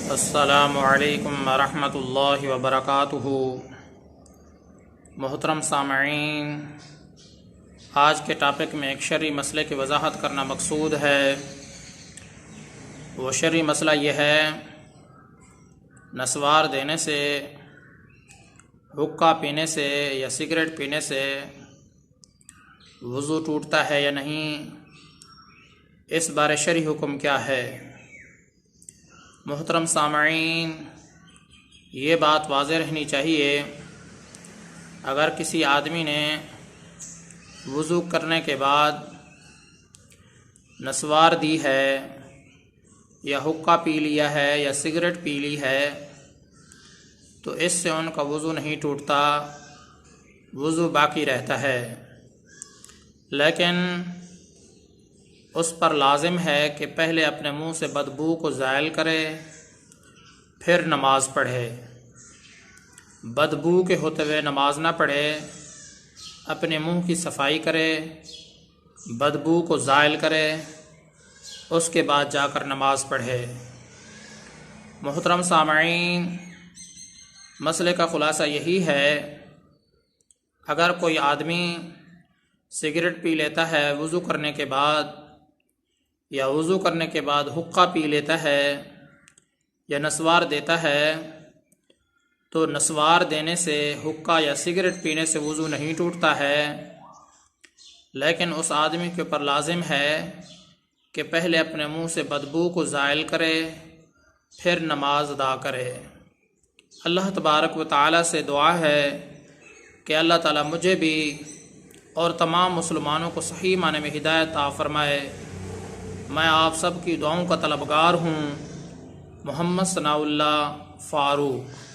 अस्सलामु अलैकुम वरहमतुल्लाहि वबरकातुहू। मोहतरम सामईन, आज के टॉपिक में एक शरई मसले की वजाहत करना मकसूद है। वो शरई मसला यह है, नस्वार देने से, हुक्का पीने से या सिगरेट पीने से वज़ू टूटता है या नहीं, इस बारे शरई हुक्म क्या है। मोहतरम सामईन, ये बात वाज़ेह रहनी चाहिए, अगर किसी आदमी ने वज़ू करने के बाद नस्वार दी है या हुक्का पी लिया है या सिगरेट पी ली है तो इससे उनका वज़ू नहीं टूटता, वज़ू बाकी रहता है। लेकिन उस पर लाजिम है कि पहले अपने मुंह से बदबू को ज़ायल करे, फिर नमाज पढ़े। बदबू के होते हुए नमाज ना पढ़े, अपने मुंह की सफाई करे, बदबू को ज़ायल करे, उसके बाद जाकर नमाज पढ़े। मोहतरम सामईन, मसले का ख़ुलासा यही है, अगर कोई आदमी सिगरेट पी लेता है वज़ू करने के बाद, या वज़ू करने के बाद हुक्का पी लेता है या नस्वार देता है, तो नस्वार देने से, हुक्का या सिगरेट पीने से वज़ू नहीं टूटता है। लेकिन उस आदमी के ऊपर लाजिम है कि पहले अपने मुंह से बदबू को ज़ायल करे, फिर नमाज अदा करे। अल्लाह तबारक व तआला से दुआ है कि अल्लाह ताला मुझे भी और तमाम मुसलमानों को सही माने में हिदायत अता फ़रमाए। मैं आप सब की दुआओं का तलबगार हूँ। मोहम्मद सनाउल्लाह फ़ारूक।